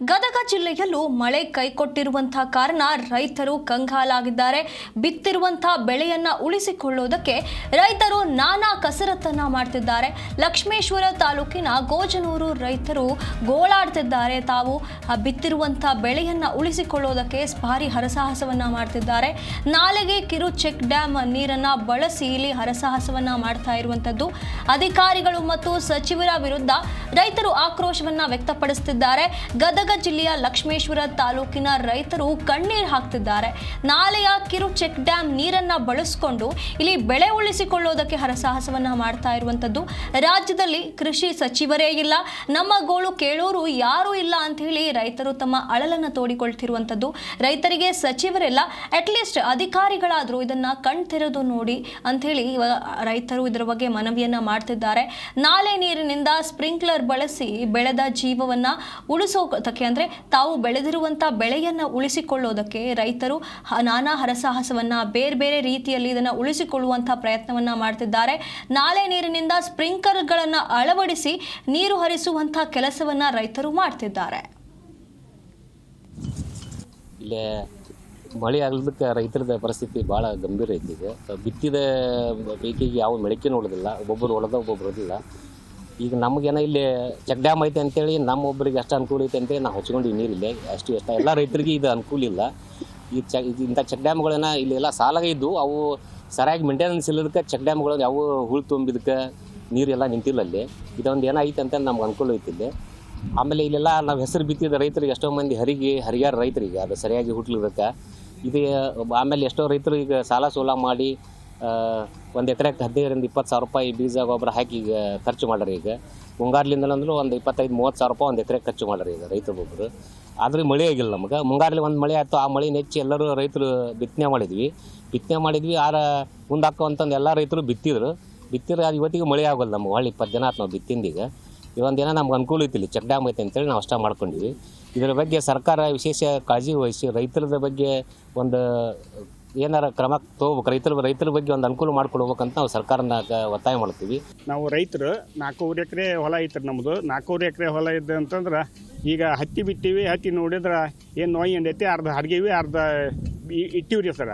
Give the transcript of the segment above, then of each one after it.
ಗದಗ ಜಿಲ್ಲೆಯಲ್ಲೂ ಮಳೆ ಕೈಕೊಟ್ಟಿರುವಂತಹ ಕಾರಣ ರೈತರು ಕಂಗಾಲಾಗಿದ್ದಾರೆ. ಬಿತ್ತಿರುವಂತಹ ಬೆಳೆಯನ್ನ ಉಳಿಸಿಕೊಳ್ಳುವುದಕ್ಕೆ ರೈತರು ನಾನಾ ಕಸರತ್ತನ್ನ ಮಾಡ್ತಿದ್ದಾರೆ. ಲಕ್ಷ್ಮೇಶ್ವರ ತಾಲೂಕಿನ ಗೋಜನೂರು ರೈತರು ಗೋಳಾಡ್ತಿದ್ದಾರೆ. ತಾವು ಬಿತ್ತಿರುವಂತಹ ಬೆಳೆಯನ್ನ ಉಳಿಸಿಕೊಳ್ಳುವುದಕ್ಕೆ ಭಾರಿ ಹರಸಾಹಸವನ್ನ ಮಾಡ್ತಿದ್ದಾರೆ. ನಾಲೆಗೆ ಕಿರು ಚೆಕ್ ಡ್ಯಾಮ್ ನೀರನ್ನ ಬಳಸಿ ಇಲ್ಲಿ ಹರಸಾಹಸವನ್ನ ಮಾಡ್ತಾ ಇರುವಂತದ್ದು. ಅಧಿಕಾರಿಗಳು ಮತ್ತು ಸಚಿವರ ವಿರುದ್ಧ ರೈತರು ಆಕ್ರೋಶವನ್ನ ವ್ಯಕ್ತಪಡಿಸುತ್ತಿದ್ದಾರೆ. ಗದಗ ಜಿಲ್ಲೆಯ ಲಕ್ಷ್ಮೇಶ್ವರ ತಾಲೂಕಿನ ರೈತರು ಕಣ್ಣೀರು ಹಾಕ್ತಿದ್ದಾರೆ. ನಾಲೆಯ ಕಿರು ಚೆಕ್ ಡ್ಯಾಮ್ ನೀರನ್ನ ಬಳಸಿಕೊಂಡು ಇಲ್ಲಿ ಬೆಳೆ ಉಳಿಸಿಕೊಳ್ಳುವುದಕ್ಕೆ ಹರಸಾಹಸವನ್ನ ಮಾಡ್ತಾ ಇರುವಂತದ್ದು. ರಾಜ್ಯದಲ್ಲಿ ಕೃಷಿ ಸಚಿವರೇ ಇಲ್ಲ, ನಮ್ಮ ಗೋಳು ಕೇಳೋರು ಯಾರೂ ಇಲ್ಲ ಅಂತ ಹೇಳಿ ರೈತರು ತಮ್ಮ ಅಳಲನ್ನ ತೋಡಿಕೊಳ್ತಿರುವಂತದ್ದು. ರೈತರಿಗೆ ಸಚಿವರೆಲ್ಲ ಅಟ್ಲೀಸ್ಟ್ ಅಧಿಕಾರಿಗಳಾದರೂ ಇದನ್ನ ಕಣ್ತೆರೆದು ನೋಡಿ ಅಂತ ಹೇಳಿ ರೈತರು ಇದರ ಬಗ್ಗೆ ಮನವಿಯನ್ನ ಮಾಡ್ತಿದ್ದಾರೆ. ನಾಲೆ ನೀರಿನಿಂದ ಸ್ಪ್ರಿಂಕ್ಲರ್ ಬಳಸಿ ಬೆಳೆದ ಜೀವವನ್ನ ಉಳಿಸೋದಕ್ಕೆ ಅಂದ್ರೆ ತಾವು ಬೆಳೆದಿರುವಂತ ಬೆಳೆಯನ್ನ ಉಳಿಸಿಕೊಳ್ಳೋದಕ್ಕೆ ರೈತರು ನಾನಾ ಹರಸಾಹಸವನ್ನ ಬೇರೆ ಬೇರೆ ರೀತಿಯಲ್ಲಿ ಇದನ್ನ ಉಳಿಸಿಕೊಳ್ಳುವಂತ ಪ್ರಯತ್ನವನ್ನ ಮಾಡ್ತಿದ್ದಾರೆ. ನಾಲೆ ನೀರಿನಿಂದ ಸ್ಪ್ರಿಂಕ್ಲರ್ಗಳನ್ನ ಅಳವಡಿಸಿ ನೀರು ಹರಿಸುವಂತ ಕೆಲಸವನ್ನ ರೈತರು ಮಾಡ್ತಿದ್ದಾರೆ. ಇಲ್ಲೇ ಮಳೆ ಆಗಲಿಕ್ಕೆ ರೈತರ ಪರಿಸ್ಥಿತಿ ಭಾಳ ಗಂಭೀರ ಐತಿ. ಈಗ ಬಿತ್ತಿದ ಪೈಕಿಗೆ ಯಾವ ಮೊಳಕೆ ನೋಡೋದಿಲ್ಲ, ಒಬ್ಬೊಬ್ಬರು ಹೊಡೆದ ಒಬ್ಬೊಬ್ಬರು ಹೊಡೆದಿಲ್ಲ. ಈಗ ನಮಗೇನೋ ಇಲ್ಲಿ ಚೆಕ್ ಡ್ಯಾಮ್ ಐತೆ ಅಂತೇಳಿ ನಮ್ಮೊಬ್ಬರಿಗೆ ಅಷ್ಟು ಅನುಕೂಲ ಐತೆ ಅಂತೇಳಿ ನಾವು ಹಚ್ಕೊಂಡು ನೀರಿಲ್ಲ ಅಷ್ಟು ಎಲ್ಲ ರೈತರಿಗೆ ಇದು ಅನುಕೂಲ ಇಲ್ಲ. ಈ ಇಂಥ ಚೆಕ್ ಡ್ಯಾಮ್ಗಳನ್ನ ಇಲ್ಲೆಲ್ಲ ಸಾಲಾಗ ಇದ್ದು ಅವು ಸರಿಯಾಗಿ ಮೇಂಟೆನೆನ್ಸ್ ಇಲ್ಲದಕ್ಕೆ ಚೆಕ್ ಡ್ಯಾಮ್ಗಳು ಯಾವ ಹುಳು ತುಂಬಿದಕ್ಕೆ ನೀರೆಲ್ಲ ನಿಂತಿಲ್ಲ. ಅಲ್ಲಿ ಇದೊಂದು ಏನೈತೆ ಅಂತ ನಮ್ಗೆ ಅನುಕೂಲ ಐತಿಲ್ಲಿ. ಆಮೇಲೆ ಇಲ್ಲೆಲ್ಲ ನಾವು ಹೆಸರು ಬಿತ್ತಿದ ರೈತರಿಗೆ ಎಷ್ಟೋ ಮಂದಿ ಹರಿಯಾರ ರೈತರಿಗೆ ಅದು ಸರಿಯಾಗಿ ಹುಟ್ಲಿದ್ದಕ್ಕೆ ಇದು. ಆಮೇಲೆ ಎಷ್ಟೋ ರೈತರು ಈಗ ಸಾಲ ಸೋಲ ಮಾಡಿ 1 ಎಕರೆಗೆ 15,000-20,000 ರೂಪಾಯಿ ಬೀಜ ಗೊಬ್ಬರ ಹಾಕಿ ಈಗ ಖರ್ಚು ಮಾಡ್ರಿ. ಈಗ ಮುಂಗಾರ್ಲಿಂದಲಂದ್ರೂ ಒಂದು 25,000-30,000 ರೂಪಾಯಿ 1 ಎಕರೆಗೆ ಖರ್ಚು ಮಾಡ್ರಿ ಈಗ ರೈತರೊಬ್ಬರು. ಆದರೆ ಮಳೆ ಆಗಿಲ್ಲ ನಮಗೆ. ಮುಂಗಾರಲ್ಲಿ ಒಂದು ಮಳೆ ಆಯಿತು, ಆ ಮಳೆ ನೆಚ್ಚಿ ಎಲ್ಲರೂ ರೈತರು ಬಿತ್ತನೆ ಮಾಡಿದ್ವಿ. ಮುಂದಾಕೋ ಅಂತಂದು ಎಲ್ಲ ರೈತರು ಬಿತ್ತಿದ್ರು ಅದು ಇವತ್ತಿಗೆ ಮಳೆ ಆಗೋಲ್ಲ. ನಮ್ಗೆ ಹೊಳ್ಳಿ 20 ದಿನ ಆಯ್ತು ನಾವು ಬಿತ್ತಿಂದೀಗ. ಇವೊಂದು ದಿನ ನಮ್ಗೆ ಅನುಕೂಲ ಐತಿಲ್ಲ, ಚೆಕ್ ಡ್ಯಾಮ್ ಐತೆ ಅಂತೇಳಿ ನಾವು ಅಷ್ಟ ಮಾಡ್ಕೊಂಡಿವಿ. ಇದರ ಬಗ್ಗೆ ಸರ್ಕಾರ ವಿಶೇಷ ಕಾಳಜಿ ವಹಿಸಿ ರೈತರ ಬಗ್ಗೆ ಒಂದು ಏನಾರ ಕ್ರಮ ತೊಗೋಬೇಕು. ರೈತರ ಬಗ್ಗೆ ಒಂದು ಅನುಕೂಲ ಮಾಡ್ಕೊಡ್ಬೇಕಂತ ನಾವು ಸರ್ಕಾರನ ಒತ್ತಾಯ ಮಾಡ್ತೀವಿ. ನಾವು ರೈತರು 4 ಎಕರೆ ಹೊಲ ಐತ್ರಿ ನಮ್ಮದು. 4 ಎಕರೆ ಹೊಲ ಇದೆ ಅಂತಂದ್ರೆ ಈಗ ಹತ್ತಿ ಬಿಟ್ಟಿವಿ. ಹತ್ತಿ ನೋಡಿದ್ರೆ ಏನು ನೋಯಿ ಎಂದೈತಿ, ಅರ್ಧ ಹರಿಗೇವಿ, ಅರ್ಧ ಇಟ್ಟಿವ್ರಿ ಸರ.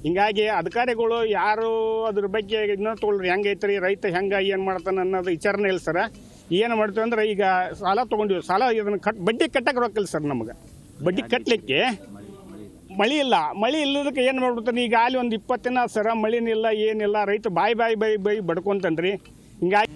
ಹಿಂಗಾಗಿ ಅಧಿಕಾರಿಗಳು ಯಾರು ಅದ್ರ ಬಗ್ಗೆ ಇನ್ನೂ ತೊಗೊಳ್ರಿ ಹೆಂಗೈತ್ರಿ, ರೈತ ಹೆಂಗೆ ಏನು ಮಾಡ್ತಾನೆ ಅನ್ನೋದು ವಿಚಾರನೇ ಇಲ್ಲ ಸರ. ಏನು ಮಾಡ್ತೀವಿ ಅಂದ್ರೆ ಈಗ ಸಾಲ ತೊಗೊಂಡಿವಿ, ಸಾಲ ಇದನ್ನು ಬಡ್ಡಿ ಕಟ್ಟಕ್ಕೆ ರೊಕ್ಕಿಲ್ಲ ಸರ್. ನಮಗೆ ಬಡ್ಡಿ ಕಟ್ಟಲಿಕ್ಕೆ ಮಳೆ ಇಲ್ಲ. ಮಳೆ ಇಲ್ಲದಕ್ಕೆ ಏನು ಮಾಡ್ಬಿಡ್ತಾನೆ, ಈಗ ಅಲ್ಲಿ ಒಂದು 20 ದಿನ ಸರ ಮಳೆನಿಲ್ಲ ಏನಿಲ್ಲ. ರೈತ ಬಾಯಿ ಬಡ್ಕೊಂತನ್ರಿ. ಹಿಂಗಾಗಿ